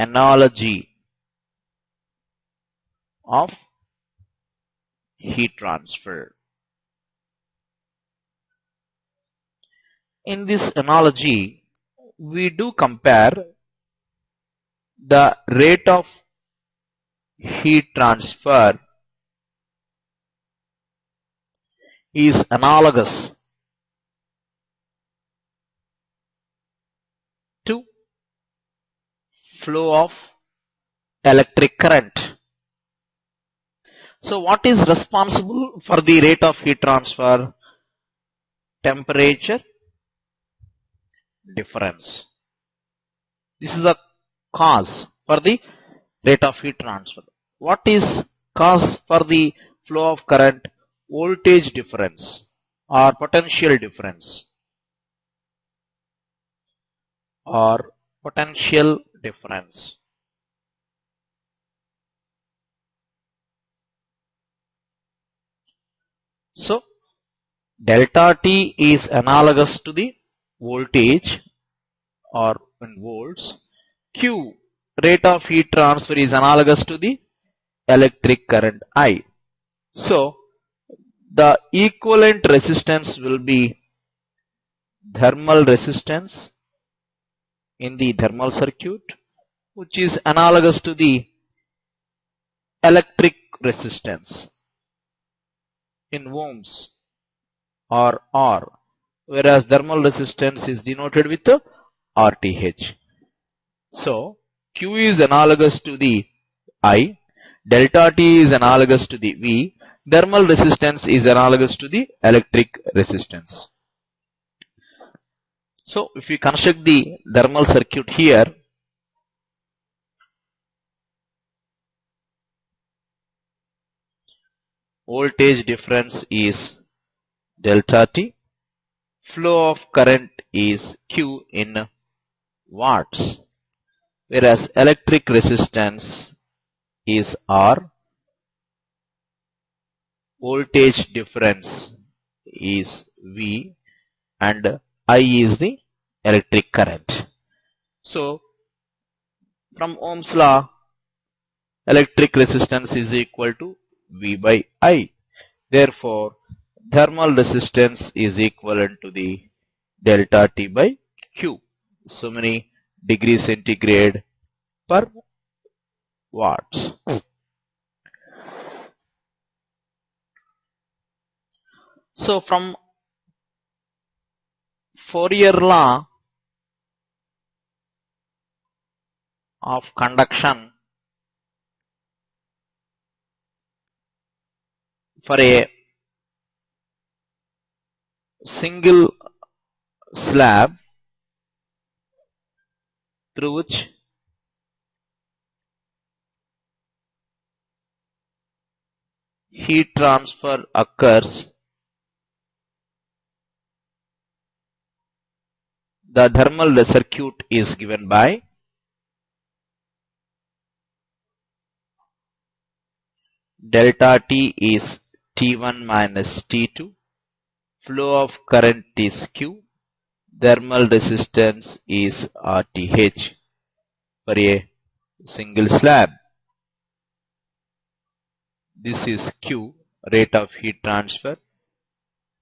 analogy of heat transfer. In this analogy, we do compare the rate of heat transfer is analogous to flow of electric current. So what is responsible for the rate of heat transfer? Temperature difference. This is the cause for the rate of heat transfer. What is cause for the flow of current? Voltage difference or potential difference or potential difference. So delta T is analogous to the voltage or in volts. Q, rate of heat transfer, is analogous to the electric current I. So the equivalent resistance will be thermal resistance in the thermal circuit, which is analogous to the electric resistance in ohms or R, whereas thermal resistance is denoted with the RTH. So Q is analogous to the I, delta T is analogous to the V, thermal resistance is analogous to the electric resistance. So if we construct the thermal circuit here, voltage difference is delta T, flow of current is Q in watts, whereas electric resistance is R, voltage difference is V, and I is the electric current. So from Ohm's law, electric resistance is equal to V by I. Therefore, thermal resistance is equivalent to the delta T by Q. So many degrees centigrade per watts. So from Fourier Law of Conduction, for a single slab through which heat transfer occurs, the thermal circuit is given by delta T is T1 minus T2, flow of current is Q, thermal resistance is RTH for a single slab. This is Q, rate of heat transfer.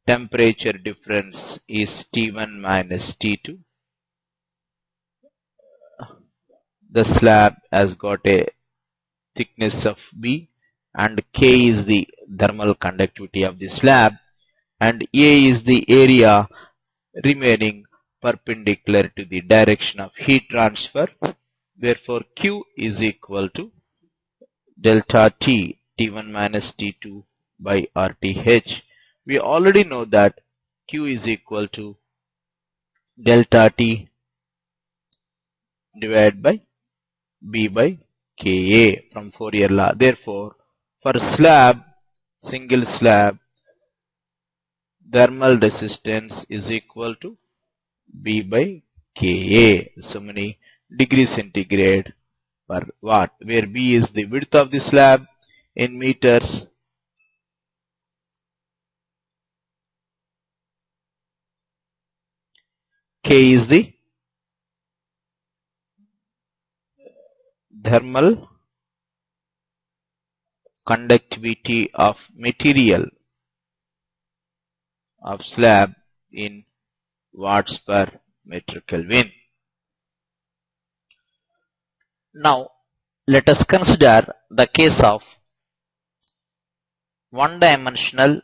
Temperature difference is T1 minus T2. The slab has got a thickness of B, and K is the thermal conductivity of the slab, and A is the area remaining perpendicular to the direction of heat transfer. Therefore, Q is equal to delta T, T1 minus T2 by RTH. We already know that Q is equal to delta T divided by B by Ka from Fourier law. Therefore, for slab, single slab, thermal resistance is equal to B by Ka. So many degrees centigrade per watt, where B is the width of the slab in meters, K is the thermal conductivity of material of slab in watts per meter Kelvin. Now let us consider the case of one-dimensional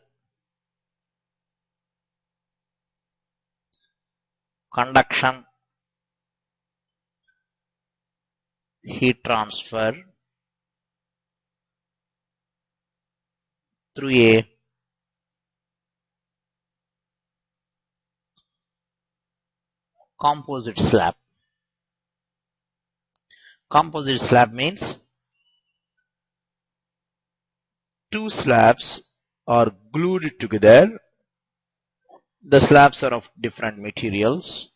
conduction heat transfer through a composite slab. Composite slab means two slabs are glued together. The slabs are of different materials.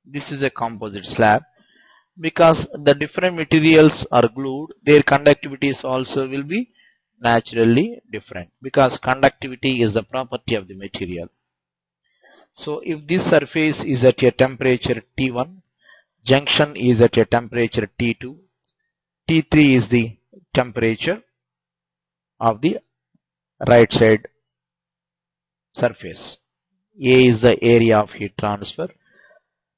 This is a composite slab. Because the different materials are glued, their conductivities also will be naturally different, because conductivity is the property of the material. So if this surface is at a temperature T1, junction is at a temperature T2, T3 is the temperature of the right side surface. A is the area of heat transfer.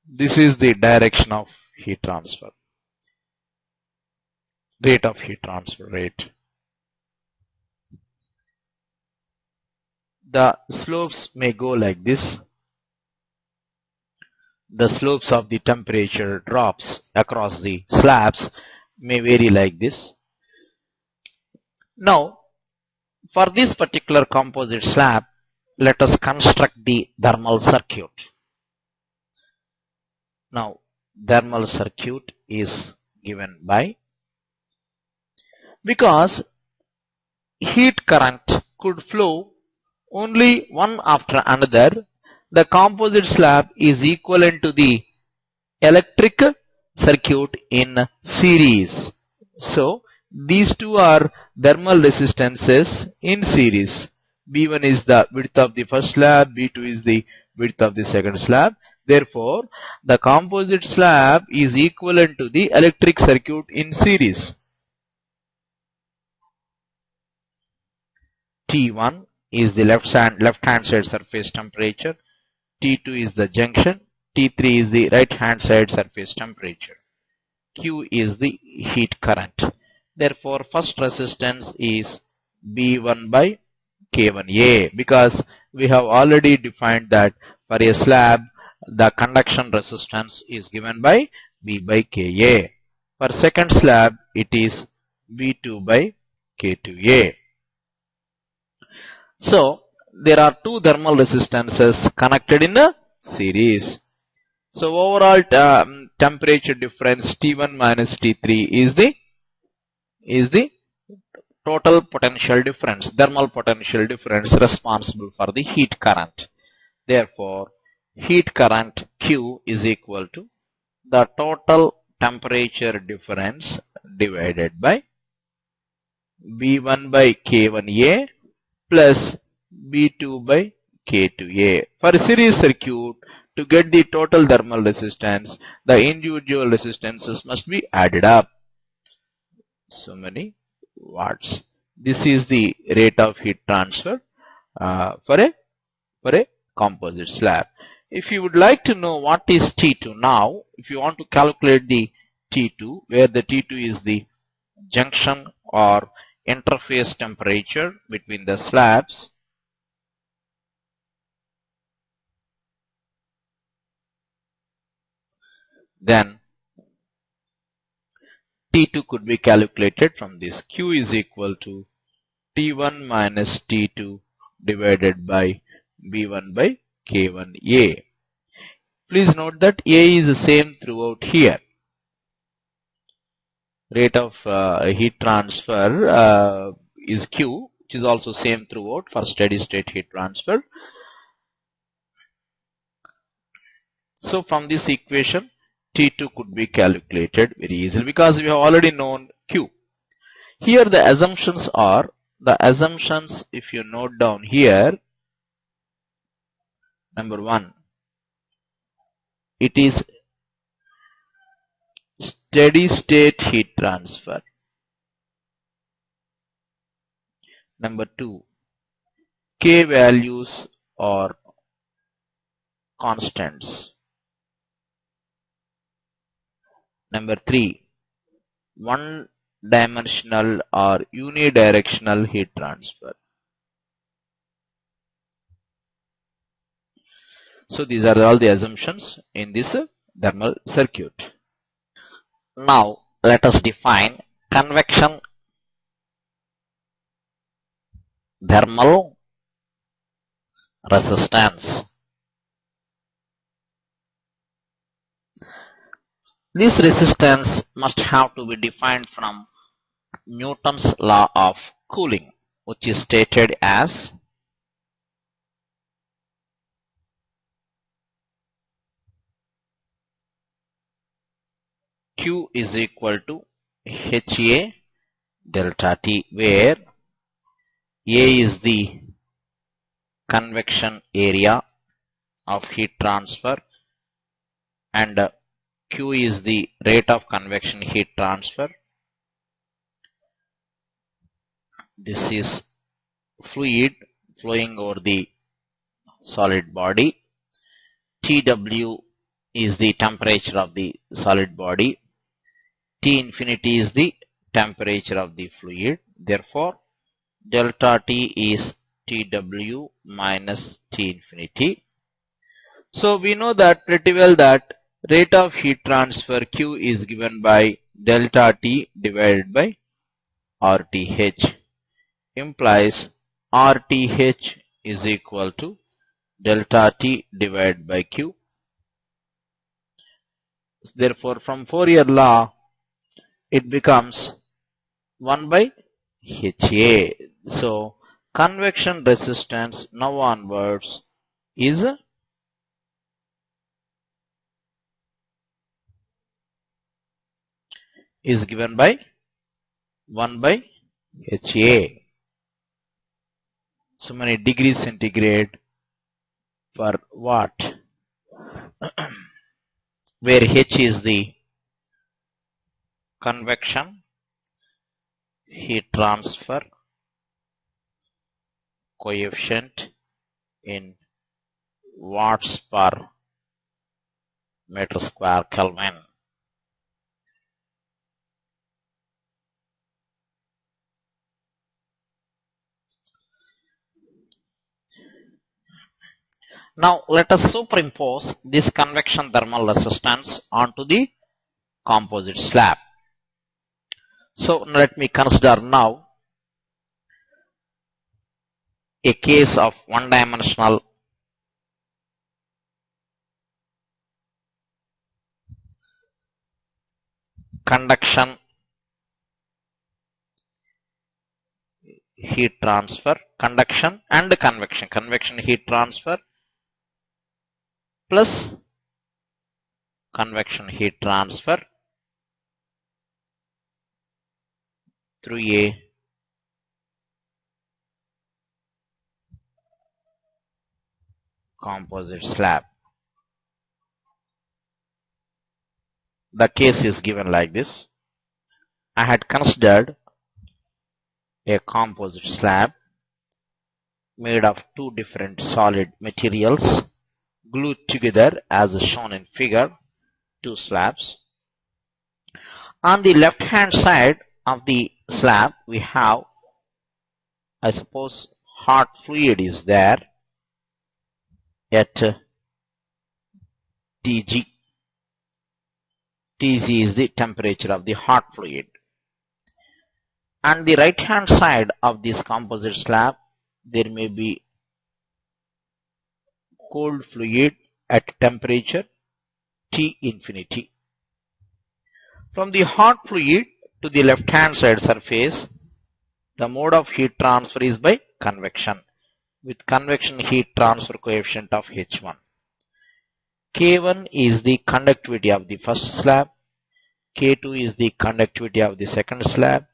This is the direction of heat transfer, rate of heat transfer rate. The slopes may go like this. The slopes of the temperature drops across the slabs may vary like this. Now, for this particular composite slab, let us construct the thermal circuit. Now, thermal circuit is given by, because heat current could flow only one after another, the composite slab is equivalent to the electric circuit in series. So these two are thermal resistances in series. B1 is the width of the first slab, B2 is the width of the second slab. Therefore, the composite slab is equivalent to the electric circuit in series. T1 is the left hand side surface temperature, T2 is the junction, T3 is the right hand side surface temperature. Q is the heat current. Therefore, first resistance is B1 by K1A, because we have already defined that for a slab the conduction resistance is given by B by Ka. For second slab it is B2 by K2A. So there are two thermal resistances connected in a series. So overall temperature difference T1 minus T3 is the total potential difference, thermal potential difference responsible for the heat current. Therefore, heat current Q is equal to the total temperature difference divided by B1 by K1A plus B2 by K2A. For a series circuit, to get the total thermal resistance, the individual resistances must be added up. So many watts. This is the rate of heat transfer for a composite slab. If you would like to know what is T2 now, if you want to calculate the T2, where the T2 is the junction or interface temperature between the slabs, then T2 could be calculated from this. Q is equal to T1 minus T2 divided by B1 by K1A. Please note that A is the same throughout here. Rate of heat transfer is Q, which is also same throughout for steady state heat transfer. So from this equation, T2 could be calculated very easily, because we have already known Q. Here the assumptions are, if you note down here, number 1, it is steady state heat transfer. Number 2, K values are constants. Number 3, one dimensional or unidirectional heat transfer. So these are all the assumptions in this thermal circuit. Now let us define convection thermal resistance. This resistance must have to be defined from Newton's law of cooling, which is stated as Q is equal to HA delta T, where A is the convection area of heat transfer and Q is the rate of convection heat transfer. This is fluid flowing over the solid body. Tw is the temperature of the solid body. T infinity is the temperature of the fluid. Therefore, delta T is Tw minus T infinity. So we know that pretty well that rate of heat transfer Q is given by delta T divided by RTH, implies RTH is equal to delta T divided by Q. Therefore, from Fourier law, it becomes 1 by HA. So, convection resistance now onwards is given by 1 by HA. So many degrees centigrade per watt, where H is the convection heat transfer coefficient in watts per meter square Kelvin. Now let us superimpose this convection thermal resistance onto the composite slab. So let me consider now a case of one-dimensional conduction heat transfer, conduction and convection heat transfer plus convection heat transfer through a composite slab. The case is given like this. I had considered a composite slab made of two different solid materials glued together as shown in figure, two slabs. On the left hand side of the slab we have, I suppose, hot fluid is there at Tg. Tg is the temperature of the hot fluid. On the right hand side of this composite slab there may be cold fluid at temperature T infinity. From the hot fluid to the left hand side surface, the mode of heat transfer is by convection with convection heat transfer coefficient of H1. K1 is the conductivity of the first slab, K2 is the conductivity of the second slab,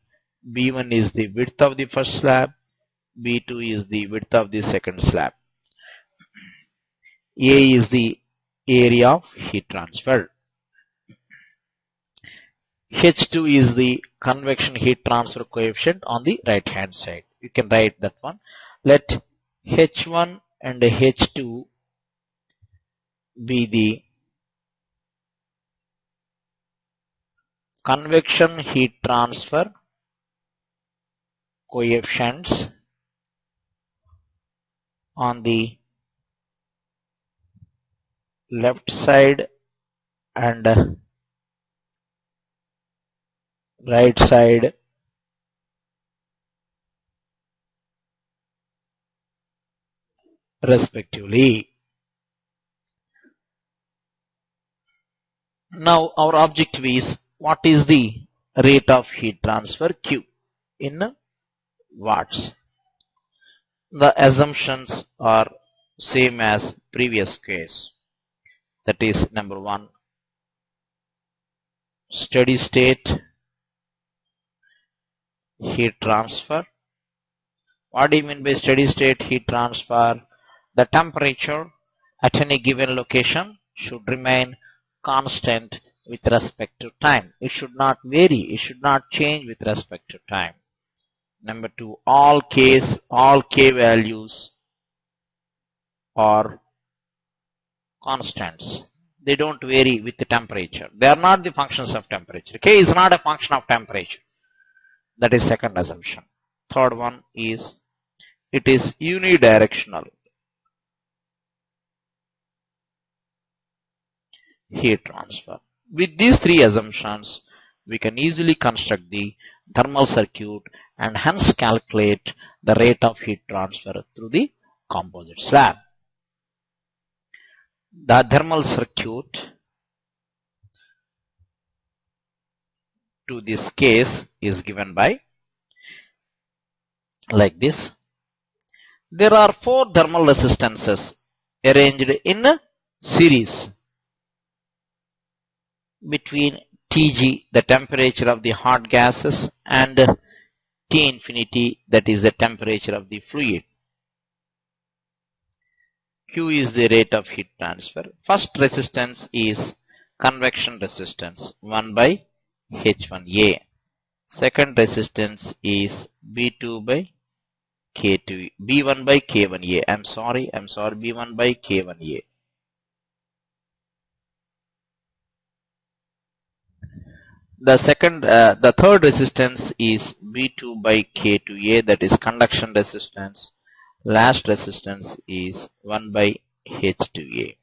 B1 is the width of the first slab, B2 is the width of the second slab. A is the area of heat transfer. H2 is the convection heat transfer coefficient on the right hand side. You can write that one. Let H1 and H2 be the convection heat transfer coefficients on the left side and right side respectively. Now our objective is, what is the rate of heat transfer Q in watts? The assumptions are same as previous case. That is, number one, steady state heat transfer. What do you mean by steady state heat transfer? The temperature at any given location should remain constant with respect to time. It should not vary. It should not change with respect to time. Number two, all k values are constants. They don't vary with the temperature. They are not the functions of temperature. K is not a function of temperature. That is second assumption. Third one is, it is unidirectional heat transfer. With these three assumptions, we can easily construct the thermal circuit and hence calculate the rate of heat transfer through the composite slab. The thermal circuit to this case is given by like this. There are four thermal resistances arranged in a series between Tg, the temperature of the hot gases, and T infinity, that is the temperature of the fluid. Q is the rate of heat transfer. First resistance is convection resistance, 1 by H1A. Second resistance is B2 by K2, B1 by K1A. I'm sorry, B1 by K1A. The third resistance is B2 by K2A, that is conduction resistance. Last resistance is 1 by H2A.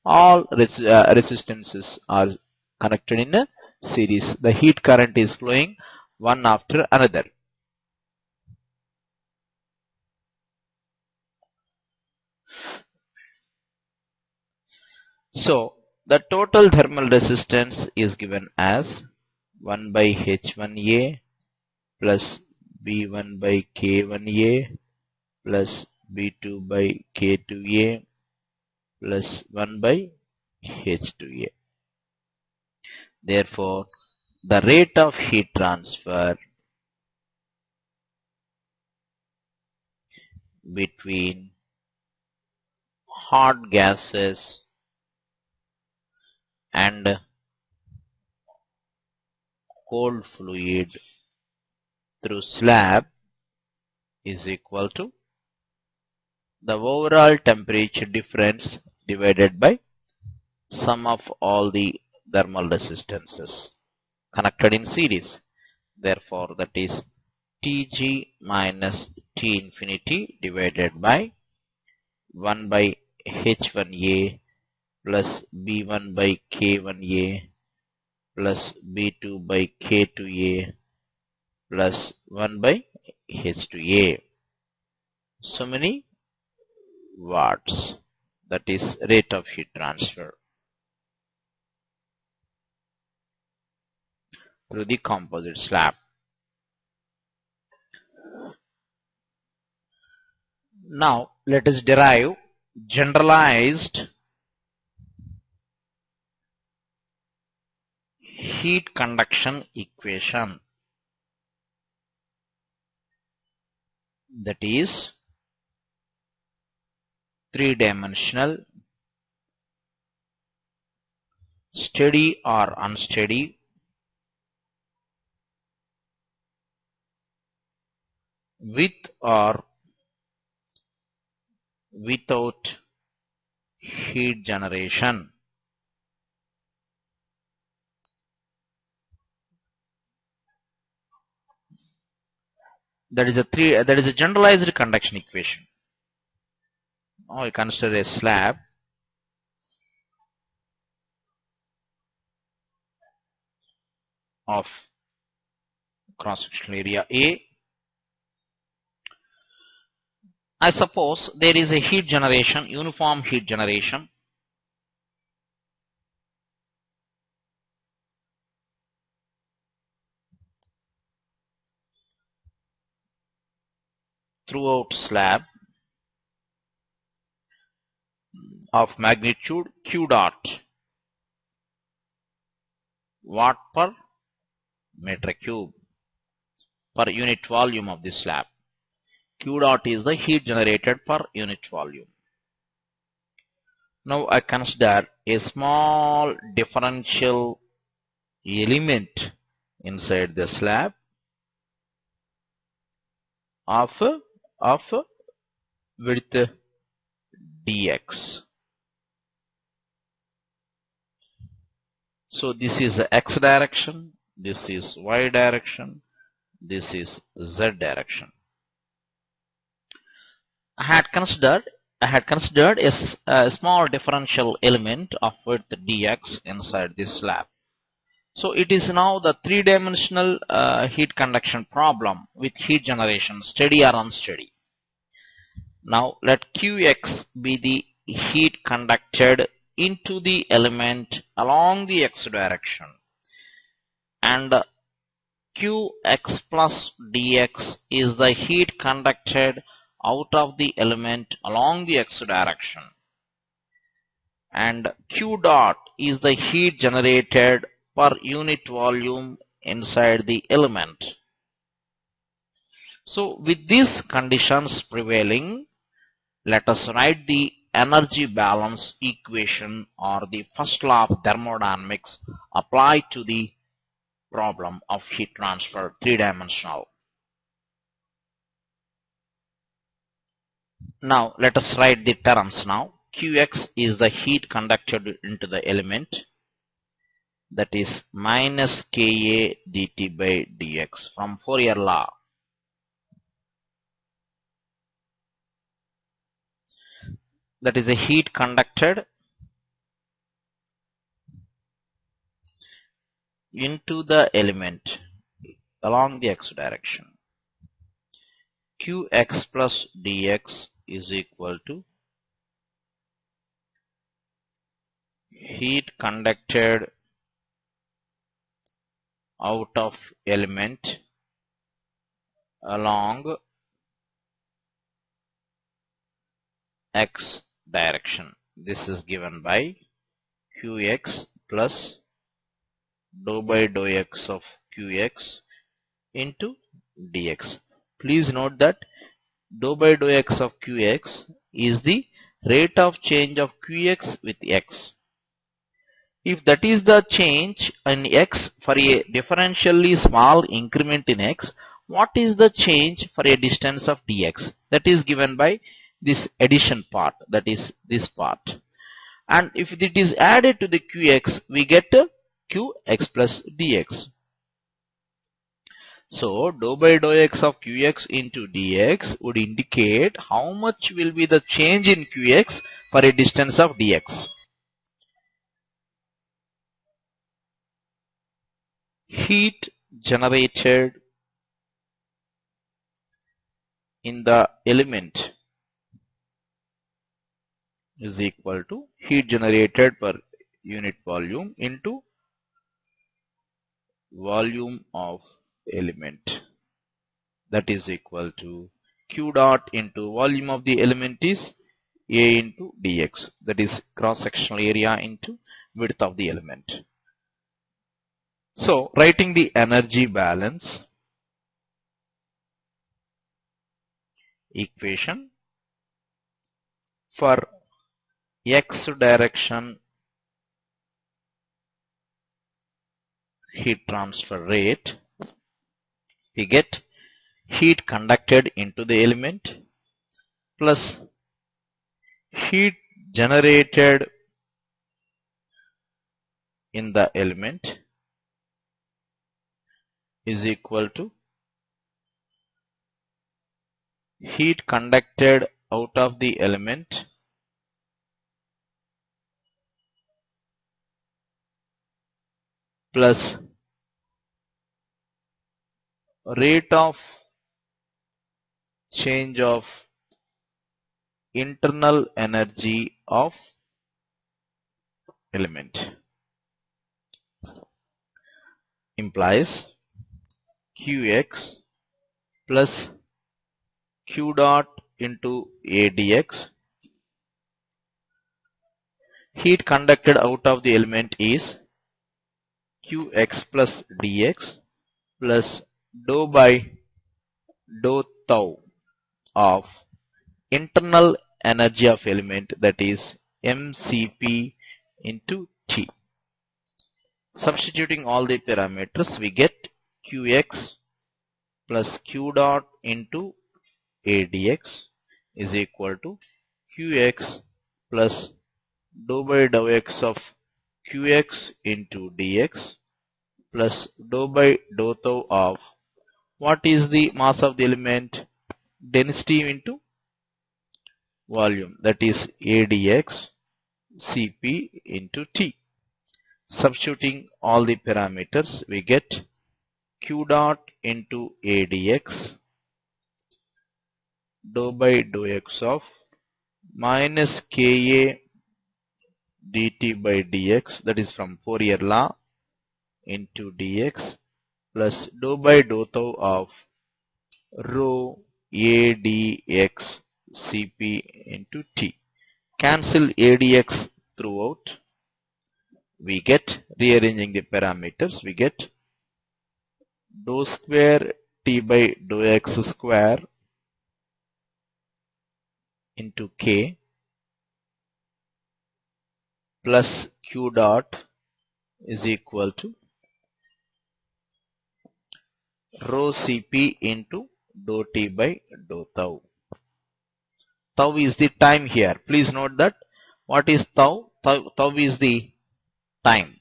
All resistances are connected in a series. The heat current is flowing one after another. So the total thermal resistance is given as 1 by H1A plus B1 by K1A plus B2 by K2A plus 1 by H2A. Therefore, the rate of heat transfer between hot gases and cold fluid through slab is equal to the overall temperature difference divided by sum of all the thermal resistances connected in series. Therefore, that is Tg minus T infinity divided by 1 by H1A plus B1 by K1A plus B2 by K2A plus 1 by H2A. So many watts. That is rate of heat transfer through the composite slab. Now let us derive generalized heat conduction equation. That is three-dimensional, steady or unsteady, with or without heat generation. That is a generalized conduction equation. Now we consider a slab of cross-sectional area A. I suppose there is a heat generation, uniform heat generation throughout slab of magnitude Q dot watt per meter cube per unit volume of the slab. Q dot is the heat generated per unit volume. Now I consider a small differential element inside the slab of width dx. So this is the x direction, this is y direction, this is z direction. I had considered a small differential element of width dx inside this slab. So it is now the three-dimensional heat conduction problem with heat generation, steady or unsteady. Now let Qx be the heat conducted into the element along the x direction, and Qx plus dx is the heat conducted out of the element along the x direction, and Q dot is the heat generated per unit volume inside the element. So with these conditions prevailing, let us write the energy balance equation, or the first law of thermodynamics applied to the problem of heat transfer three-dimensional. Now let us write the terms now. Qx is the heat conducted into the element, that is minus Ka dt by dx from Fourier law. That is a heat conducted into the element along the x direction. Qx plus dx is equal to heat conducted out of element along x direction. This is given by Qx plus dou by dou x of Qx into dx. Please note that dou by dou x of Qx is the rate of change of Qx with x. If that is the change in x for a differentially small increment in x, what is the change for a distance of dx? That is given by this addition part, that is this part. And if it is added to the Qx, we get Qx plus dx. So dou by dou x of Qx into dx would indicate how much will be the change in Qx for a distance of dx. Heat generated in the element is equal to heat generated per unit volume into volume of element, that is equal to Q dot into volume of the element is A into dx, that is cross-sectional area into width of the element. So writing the energy balance equation for x direction heat transfer rate, we get heat conducted into the element plus heat generated in the element is equal to heat conducted out of the element plus rate of change of internal energy of element implies Qx plus Q dot into AdX. Heat conducted out of the element is Qx plus dx plus dou by dou tau of internal energy of element, that is mCp into T. Substituting all the parameters, we get Qx plus Q dot into AdX is equal to Qx plus dou by dou x of Qx into dx plus dou by dou tau of what is the mass of the element? Density into volume, that is AdX Cp into T. Substituting all the parameters, we get Q dot into AdX dou by dou x of minus Ka dt by dx, that is from Fourier law, into dx plus dou by dou tau of rho AdX Cp into T. Cancel AdX throughout. We get, rearranging the parameters, we get dou square T by dou x square into K plus Q dot is equal to rho Cp into dou T by dou tau. Tau is the time here. Please note that what is tau? Tau is the time.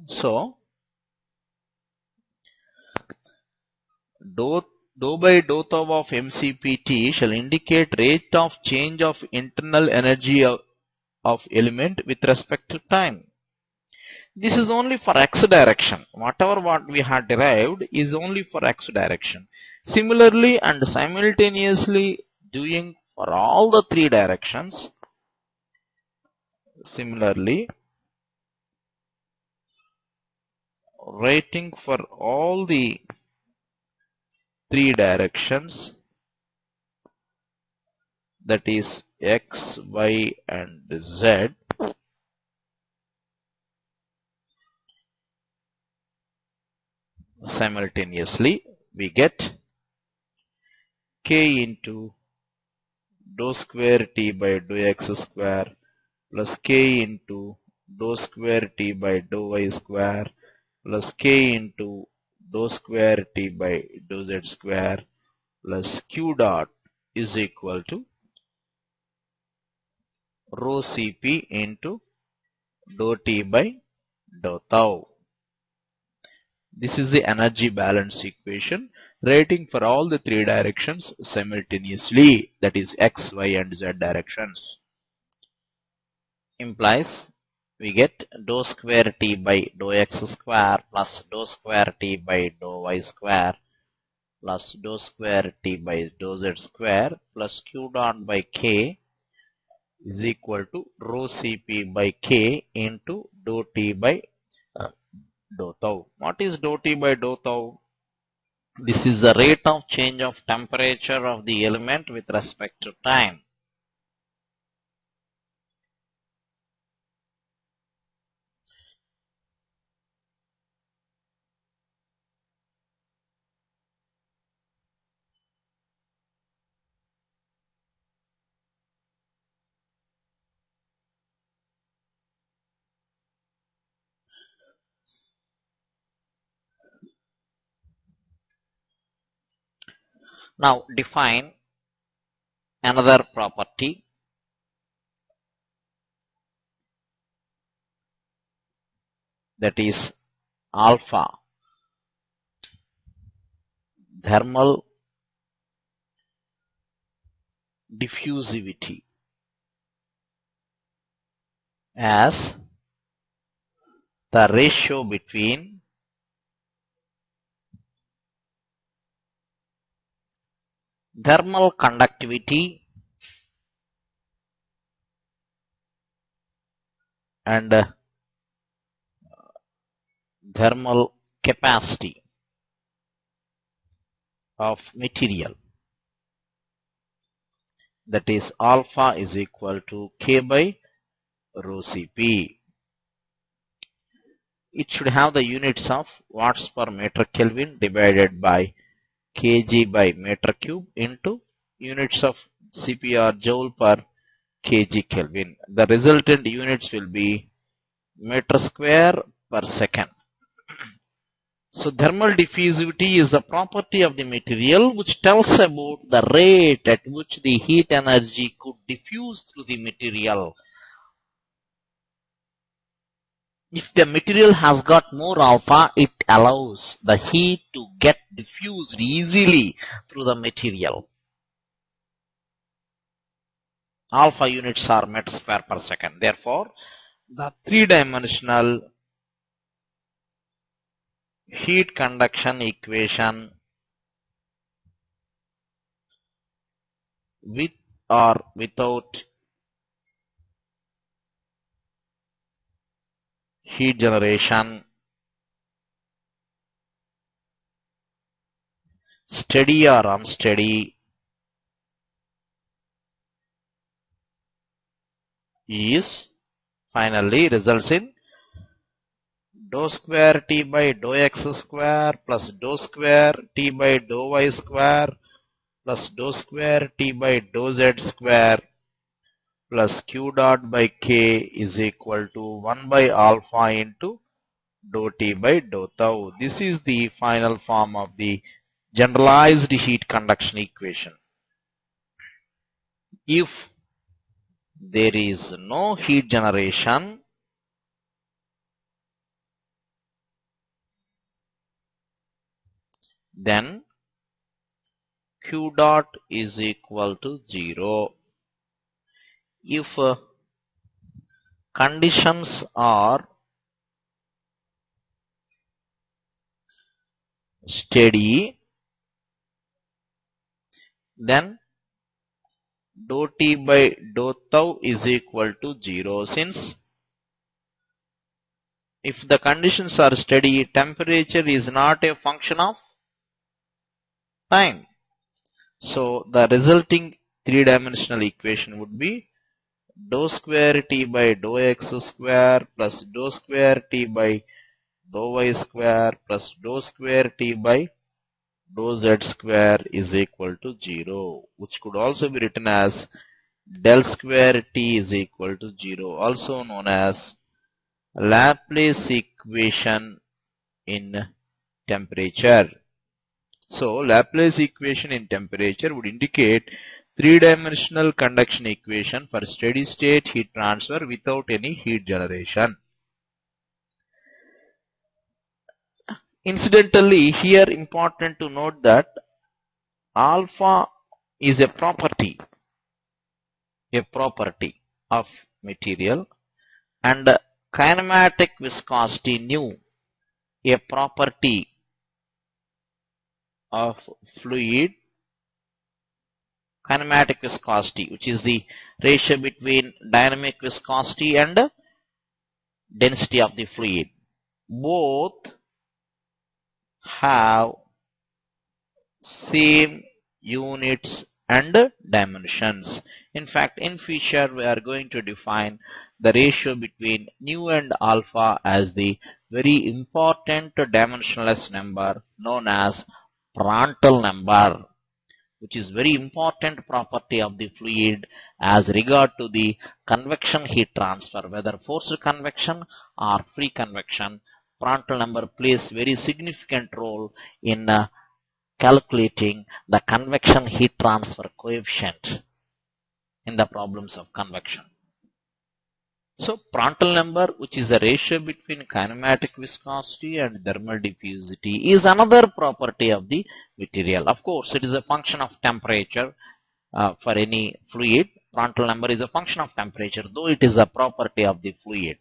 So, dou by dou tau of mCpt shall indicate rate of change of internal energy of element with respect to time. This is only for x direction. Whatever what we had derived is only for x direction. Similarly and simultaneously doing for all the three directions. Similarly, rating for all the three directions, that is x, y and z, simultaneously we get k into dou square t by dou x square plus k into dou square t by dou y square plus k into dou square t by dou z square plus q dot is equal to rho Cp into dou T by dou tau. This is the energy balance equation, rating for all the three directions simultaneously, that is x, y and z directions. Implies we get dou square T by dou x square plus dou square T by dou y square plus dou square T by dou z square plus q dot by k is equal to rho Cp by k into dou T by dou tau. What is dou T by dou tau? This is the rate of change of temperature of the element with respect to time. Now define another property, that is alpha, thermal diffusivity, as the ratio between thermal conductivity and thermal capacity of material, that is alpha is equal to K by rho Cp. It should have the units of watts per meter Kelvin divided by kg by meter cube into units of Cp or joule per kg Kelvin. The resultant units will be meter square per second. So thermal diffusivity is the property of the material which tells about the rate at which the heat energy could diffuse through the material. If the material has got more alpha, it allows the heat to get diffused easily through the material. Alpha units are meter square per second. Therefore, the three-dimensional heat conduction equation with or without heat generation, steady or unsteady, is finally results in dou square T by dou x square plus dou square T by dou y square plus dou square T by dou z square plus q dot by k is equal to 1 by alpha into dou T by dou tau. This is the final form of the generalized heat conduction equation. If there is no heat generation, then q dot is equal to 0. If conditions are steady, then dou T by dou tau is equal to 0. Since if the conditions are steady, temperature is not a function of time. So the resulting three-dimensional equation would be dou square T by dou x square plus dou square T by dou y square plus dou square T by dou z square is equal to 0, which could also be written as del square T is equal to 0, also known as Laplace equation in temperature. So Laplace equation in temperature would indicate three-dimensional conduction equation for steady state heat transfer without any heat generation. Incidentally, here important to note that alpha is a property of material, and kinematic viscosity nu, a property of fluid. Kinematic viscosity, which is the ratio between dynamic viscosity and density of the fluid, both have same units and dimensions. In fact, in future we are going to define the ratio between nu and alpha as the very important dimensionless number known as Prandtl number, which is very important property of the fluid as regard to the convection heat transfer, whether forced convection or free convection. Prandtl number plays very significant role in calculating the convection heat transfer coefficient in the problems of convection. So Prandtl number, which is the ratio between kinematic viscosity and thermal diffusivity, is another property of the material. Of course, it is a function of temperature for any fluid. Prandtl number is a function of temperature, though it is a property of the fluid.